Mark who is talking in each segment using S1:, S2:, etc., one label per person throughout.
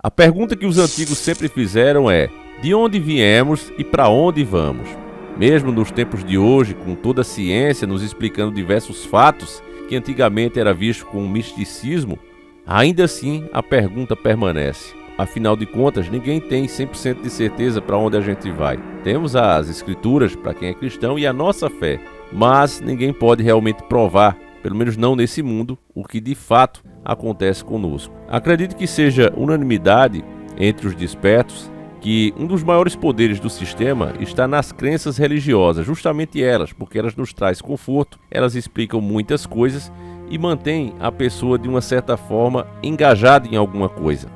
S1: A pergunta que os antigos sempre fizeram é: de onde viemos e para onde vamos? Mesmo nos tempos de hoje, com toda a ciência nos explicando diversos fatos que antigamente era visto com misticismo, ainda assim a pergunta permanece. Afinal de contas, ninguém tem 100% de certeza para onde a gente vai. Temos as escrituras para quem é cristão e a nossa fé, mas ninguém pode realmente provar, pelo menos não nesse mundo, o que de fato acontece conosco. Acredito que seja unanimidade entre os despertos que um dos maiores poderes do sistema está nas crenças religiosas, justamente elas, porque elas nos trazem conforto, elas explicam muitas coisas e mantêm a pessoa de uma certa forma engajada em alguma coisa.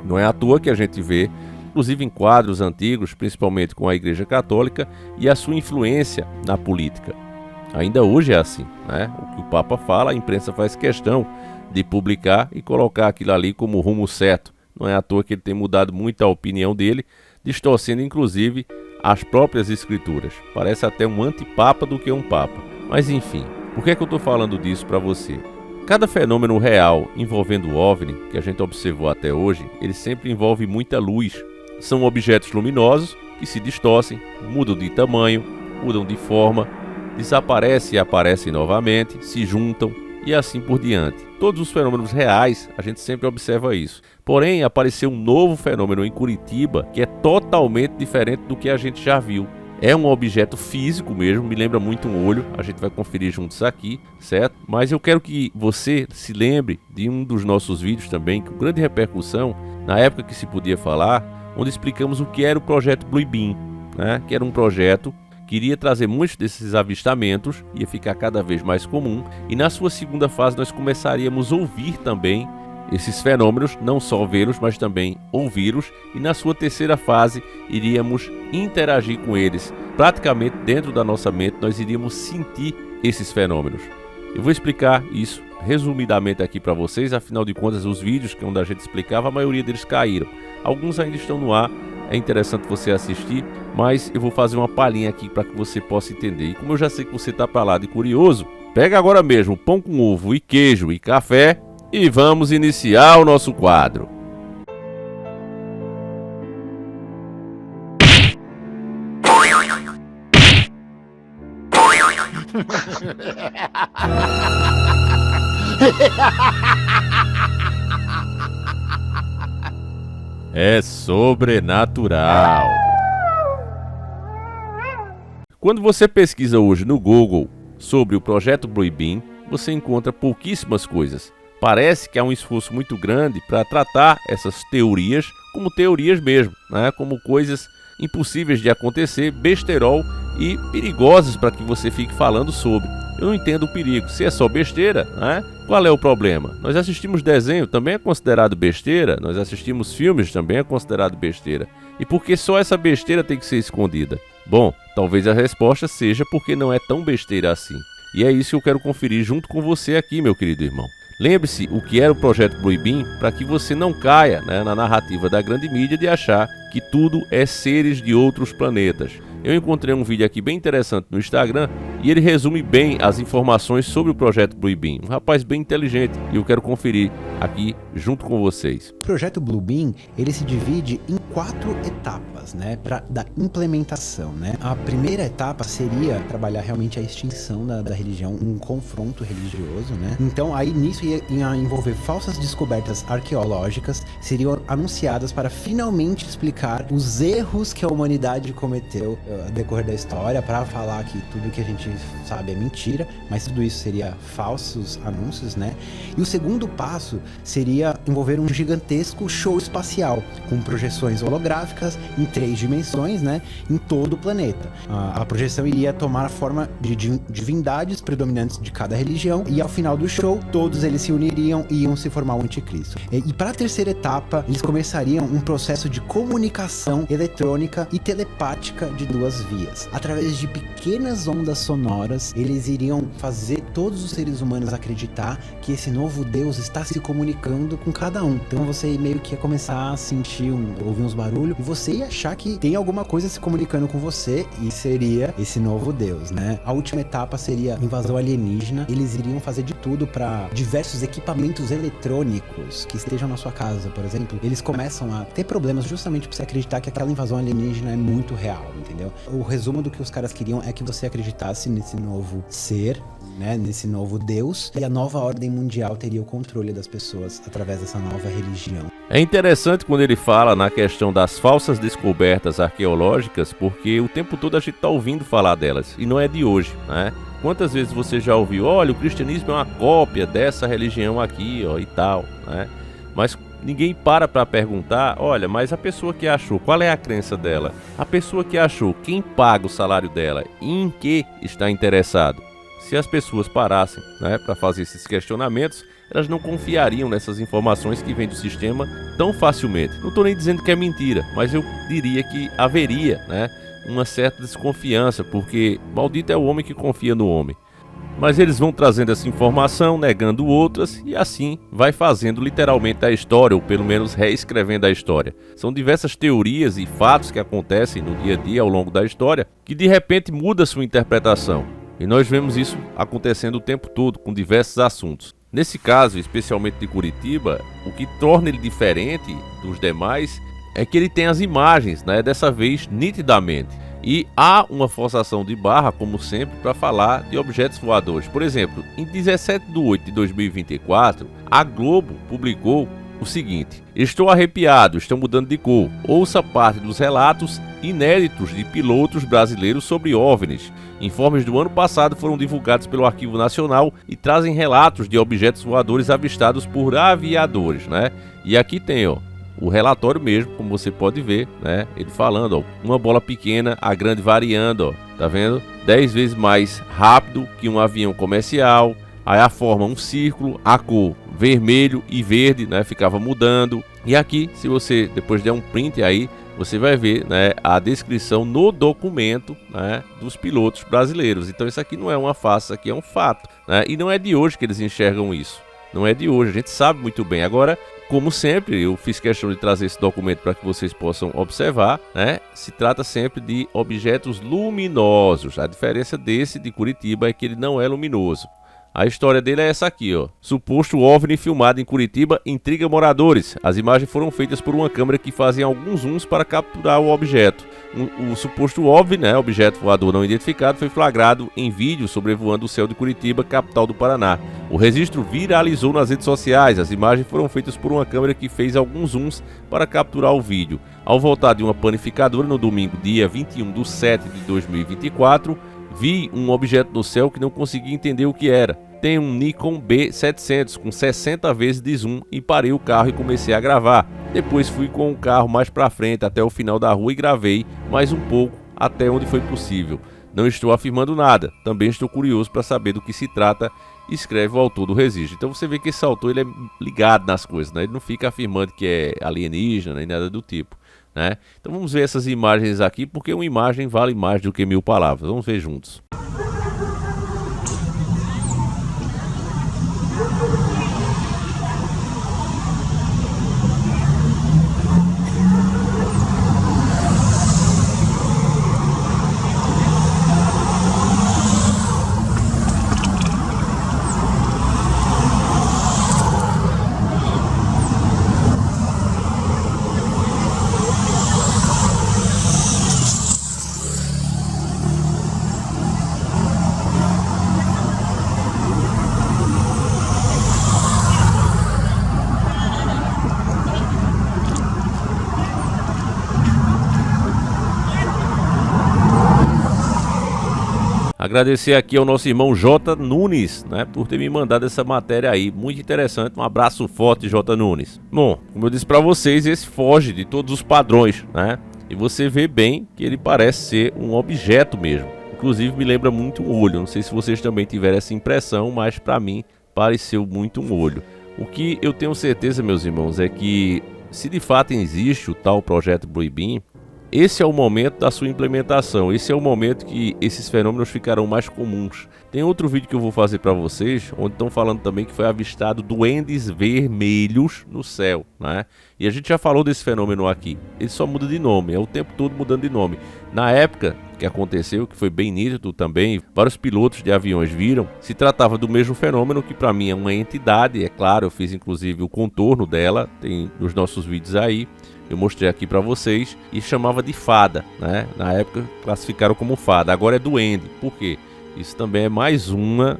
S1: Não é à toa que a gente vê, inclusive em quadros antigos, principalmente com a Igreja Católica e a sua influência na política. Ainda hoje é assim, né? O que o Papa fala, a imprensa faz questão de publicar e colocar aquilo ali como rumo certo. Não é à toa que ele tem mudado muito a opinião dele, distorcendo inclusive as próprias escrituras. Parece até um antipapa do que um papa. Mas enfim, por que é que eu estou falando disso para você? Cada fenômeno real envolvendo o OVNI, que a gente observou até hoje, ele sempre envolve muita luz. São objetos luminosos que se distorcem, mudam de tamanho, mudam de forma, desaparecem e aparecem novamente, se juntam e assim por diante. Todos os fenômenos reais, a gente sempre observa isso. Porém, apareceu um novo fenômeno em Curitiba que é totalmente diferente do que a gente já viu. É um objeto físico mesmo, me lembra muito um olho, a gente vai conferir juntos aqui, certo? Mas eu quero que você se lembre de um dos nossos vídeos também, com grande repercussão, na época que se podia falar, onde explicamos o que era o projeto Blue Beam, né? Que era um projeto que iria trazer muitos desses avistamentos, ia ficar cada vez mais comum, e na sua segunda fase nós começaríamos a ouvir também esses fenômenos, não só vê-los, mas também ouvi-los, e na sua terceira fase iríamos interagir com eles. Praticamente dentro da nossa mente nós iríamos sentir esses fenômenos. Eu vou explicar isso resumidamente aqui para vocês, afinal de contas os vídeos que onde a gente explicava, a maioria deles caíram. Alguns ainda estão no ar, é interessante você assistir, mas eu vou fazer uma palhinha aqui para que você possa entender. E como eu já sei que você está para lá de curioso, pega agora mesmo pão com ovo e queijo e café e vamos iniciar o nosso quadro. É sobrenatural. Quando você pesquisa hoje no Google sobre o projeto Blue Beam, você encontra pouquíssimas coisas. Parece que há um esforço muito grande para tratar essas teorias como teorias mesmo, né? Como coisas impossíveis de acontecer, besterol e perigosas para que você fique falando sobre. Eu não entendo o perigo. Se é só besteira, né? Qual é o problema? Nós assistimos desenho, também é considerado besteira. Nós assistimos filmes, também é considerado besteira. E por que só essa besteira tem que ser escondida? Bom, talvez a resposta seja porque não é tão besteira assim. E é isso que eu quero conferir junto com você aqui, meu querido irmão. Lembre-se o que era o projeto Blue Beam para que você não caia, né, na narrativa da grande mídia de achar que tudo é seres de outros planetas. Eu encontrei um vídeo aqui bem interessante no Instagram e ele resume bem as informações sobre o projeto Blue Beam. Um rapaz bem inteligente e eu quero conferir aqui junto com vocês.
S2: O projeto Blue Beam, ele se divide em 4 etapas, né, da implementação, né? A primeira etapa seria trabalhar realmente a extinção da religião, um confronto religioso, né? Então aí nisso ia envolver falsas descobertas arqueológicas, seriam anunciadas para finalmente explicar os erros que a humanidade cometeu ao decorrer da história, para falar que tudo que a gente sabe é mentira, mas tudo isso seria falsos anúncios, né? E o segundo passo seria envolver um gigantesco show espacial, com projeções holográficas em 3 dimensões, né? Em todo o planeta. A projeção iria tomar a forma de divindades predominantes de cada religião, e ao final do show, todos eles se uniriam e iam se formar o anticristo. E para a terceira etapa, eles começariam um processo de comunicação eletrônica e telepática de 2 vias, através de pequenas ondas sonoras sonoras, eles iriam fazer todos os seres humanos acreditar que esse novo Deus está se comunicando com cada um. Então você meio que ia começar a sentir, ouvir uns barulhos, e você ia achar que tem alguma coisa se comunicando com você, e seria esse novo Deus, né? A última etapa seria invasão alienígena. Eles iriam fazer de tudo para diversos equipamentos eletrônicos que estejam na sua casa, por exemplo. Eles começam a ter problemas justamente pra você acreditar que aquela invasão alienígena é muito real, entendeu? O resumo do que os caras queriam é que você acreditasse nesse novo ser, né, nesse novo Deus, e a nova ordem mundial teria o controle das pessoas através dessa nova religião.
S1: É interessante quando ele fala na questão das falsas descobertas arqueológicas, porque o tempo todo a gente está ouvindo falar delas, e não é de hoje, né? Quantas vezes você já ouviu, olha, o cristianismo é uma cópia dessa religião aqui, ó, e tal, né? Mas ninguém para perguntar, olha, mas a pessoa que achou, qual é a crença dela? A pessoa que achou, quem paga o salário dela? E em que está interessado? Se as pessoas parassem, né, para fazer esses questionamentos, elas não confiariam nessas informações que vêm do sistema tão facilmente. Não estou nem dizendo que é mentira, mas eu diria que haveria, né, uma certa desconfiança, porque maldito é o homem que confia no homem. Mas eles vão trazendo essa informação, negando outras, e assim vai fazendo literalmente a história, ou pelo menos reescrevendo a história. São diversas teorias e fatos que acontecem no dia a dia ao longo da história, que de repente muda sua interpretação. E nós vemos isso acontecendo o tempo todo, com diversos assuntos. Nesse caso, especialmente de Curitiba, o que torna ele diferente dos demais é que ele tem as imagens, né, dessa vez nitidamente. E há uma forçação de barra, como sempre, para falar de objetos voadores. Por exemplo, em 17 de 8 de 2024, a Globo publicou o seguinte: estou arrepiado, estão mudando de cor. Ouça parte dos relatos inéditos de pilotos brasileiros sobre OVNIs. Informes do ano passado foram divulgados pelo Arquivo Nacional e trazem relatos de objetos voadores avistados por aviadores, né? E aqui tem, ó, o relatório mesmo, como você pode ver, né? Ele falando, ó, uma bola pequena, a grande variando, ó, tá vendo? 10 vezes mais rápido que um avião comercial. Aí a forma um círculo, a cor vermelho e verde, né? Ficava mudando. E aqui, se você depois der um print aí, você vai ver, né, a descrição no documento, né, dos pilotos brasileiros. Então isso aqui não é uma farsa, isso aqui é um fato, né? E não é de hoje que eles enxergam isso. Não é de hoje, a gente sabe muito bem. Agora, como sempre, eu fiz questão de trazer esse documento para que vocês possam observar, né? Se trata sempre de objetos luminosos. A diferença desse de Curitiba é que ele não é luminoso. A história dele é essa aqui, ó. Suposto OVNI filmado em Curitiba intriga moradores. As imagens foram feitas por uma câmera que fazia alguns zooms para capturar o objeto. O suposto OVNI, né, objeto voador não identificado, foi flagrado em vídeo sobrevoando o céu de Curitiba, capital do Paraná. O registro viralizou nas redes sociais. As imagens foram feitas por uma câmera que fez alguns zooms para capturar o vídeo. Ao voltar de uma panificadora no domingo, dia 21 de 7 de 2024, vi um objeto no céu que não consegui entender o que era. Tem um Nikon B700 com 60 vezes de zoom e parei o carro e comecei a gravar. Depois fui com o carro mais para frente até o final da rua e gravei mais um pouco até onde foi possível. Não estou afirmando nada, também estou curioso para saber do que se trata, escreve o autor do registro. Então você vê que esse autor ele é ligado nas coisas, né? Ele não fica afirmando que é alienígena nem nada do tipo, né? Então vamos ver essas imagens aqui, porque uma imagem vale mais do que 1000 palavras. Vamos ver juntos. Agradecer aqui ao nosso irmão J. Nunes, né, por ter me mandado essa matéria aí, muito interessante. Um abraço forte, J. Nunes. Bom, como eu disse para vocês, esse foge de todos os padrões, né? E você vê bem que ele parece ser um objeto mesmo. Inclusive me lembra muito um olho. Não sei se vocês também tiveram essa impressão, mas para mim pareceu muito um olho. O que eu tenho certeza, meus irmãos, é que se de fato existe o tal projeto Blue Beam, esse é o momento da sua implementação, esse é o momento que esses fenômenos ficarão mais comuns. Tem outro vídeo que eu vou fazer para vocês, onde estão falando também que foi avistado duendes vermelhos no céu, né? E a gente já falou desse fenômeno aqui, ele só muda de nome, é o tempo todo mudando de nome. Na época que aconteceu, que foi bem nítido também, vários pilotos de aviões viram, se tratava do mesmo fenômeno, que para mim é uma entidade, é claro, eu fiz inclusive o contorno dela, tem nos nossos vídeos aí. Eu mostrei aqui para vocês e chamava de fada, né? Na época classificaram como fada, agora é duende. Por quê? Isso também é mais uma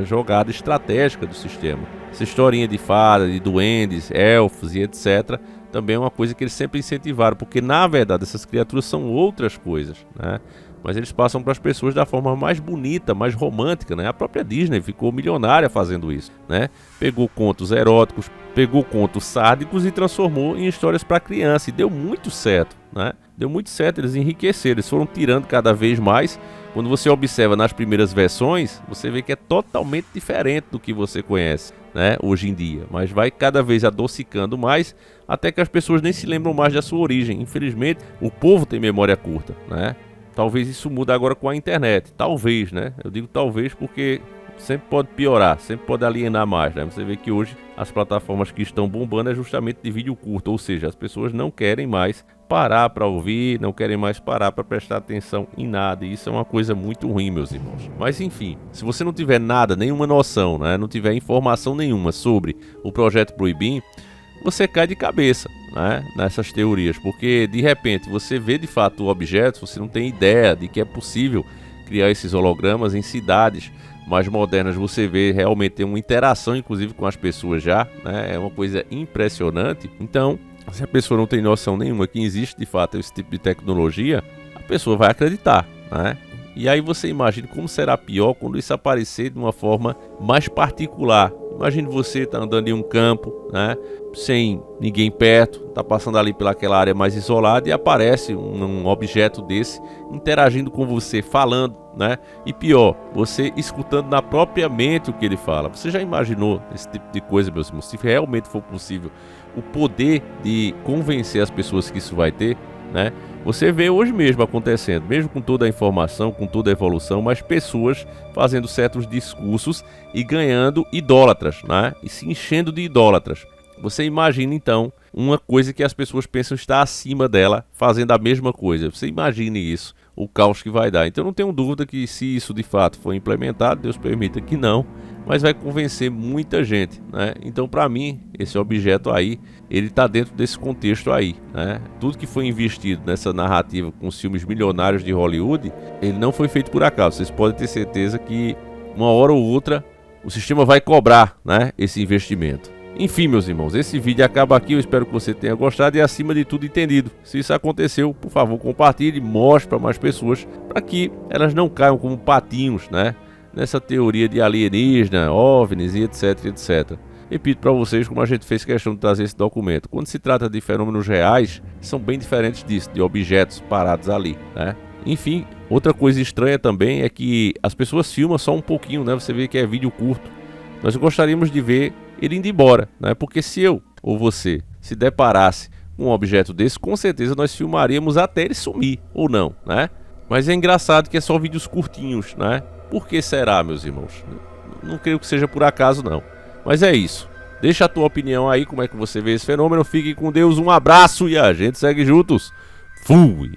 S1: jogada estratégica do sistema. Essa historinha de fada, de duendes, elfos e etc. também é uma coisa que eles sempre incentivaram, porque na verdade essas criaturas são outras coisas, né? Mas eles passam para as pessoas da forma mais bonita, mais romântica, né? A própria Disney ficou milionária fazendo isso, né? Pegou contos eróticos, pegou contos sárdicos e transformou em histórias para criança, e deu muito certo, né? Deu muito certo, eles enriqueceram, eles foram tirando cada vez mais. Quando você observa nas primeiras versões, você vê que é totalmente diferente do que você conhece, né, hoje em dia, mas vai cada vez adocicando mais, até que as pessoas nem se lembram mais da sua origem. Infelizmente, o povo tem memória curta, né? Talvez isso mude agora com a internet, talvez, né? Eu digo talvez porque sempre pode piorar, sempre pode alienar mais, né? Você vê que hoje as plataformas que estão bombando é justamente de vídeo curto, ou seja, as pessoas não querem mais parar para ouvir, não querem mais parar para prestar atenção em nada, e isso é uma coisa muito ruim, meus irmãos. Mas enfim, se você não tiver nada, nenhuma noção, né? Não tiver informação nenhuma sobre o projeto Proibim, você cai de cabeça, né, nessas teorias, porque de repente você vê de fato objetos, você não tem ideia de que é possível criar esses hologramas em cidades mais modernas. Você vê realmente tem uma interação inclusive com as pessoas já, né, é uma coisa impressionante. Então, se a pessoa não tem noção nenhuma que existe de fato esse tipo de tecnologia, a pessoa vai acreditar, né? E aí você imagina como será pior quando isso aparecer de uma forma mais particular. Imagine você tá andando em um campo, né, sem ninguém perto, tá passando ali pelaquela área mais isolada e aparece um objeto desse interagindo com você, falando, né? E pior, você escutando na própria mente o que ele fala. Você já imaginou esse tipo de coisa, meus irmãos? Se realmente for possível, o poder de convencer as pessoas que isso vai ter, né? Você vê hoje mesmo acontecendo, mesmo com toda a informação, com toda a evolução, mas pessoas fazendo certos discursos e ganhando idólatras, né? E se enchendo de idólatras. Você imagina então uma coisa que as pessoas pensam estar acima dela, fazendo a mesma coisa. Você imagine isso, o caos que vai dar. Então não tenho dúvida que se isso de fato for implementado, Deus permita que não, mas vai convencer muita gente, né? Então para mim, esse objeto aí, ele está dentro desse contexto aí, né? Tudo que foi investido nessa narrativa com os filmes milionários de Hollywood, ele não foi feito por acaso. Vocês podem ter certeza que uma hora ou outra o sistema vai cobrar, né, esse investimento. Enfim, meus irmãos, esse vídeo acaba aqui. Eu espero que você tenha gostado e, acima de tudo, entendido. Se isso aconteceu, por favor, compartilhe, mostre para mais pessoas, para que elas não caiam como patinhos, né, nessa teoria de alienígena, OVNIs e etc, etc. Repito para vocês como a gente fez questão de trazer esse documento. Quando se trata de fenômenos reais, são bem diferentes disso, de objetos parados ali, né? Enfim, outra coisa estranha também é que as pessoas filmam só um pouquinho, né? Você vê que é vídeo curto. Nós gostaríamos de ver ele indo embora, né? Porque se eu ou você se deparasse com um objeto desse, com certeza nós filmaríamos até ele sumir, ou não, né? Mas é engraçado que é só vídeos curtinhos, né? Por que será, meus irmãos? Não creio que seja por acaso, não. Mas é isso. Deixa a tua opinião aí, como é que você vê esse fenômeno. Fique com Deus, um abraço e a gente segue juntos. Fui!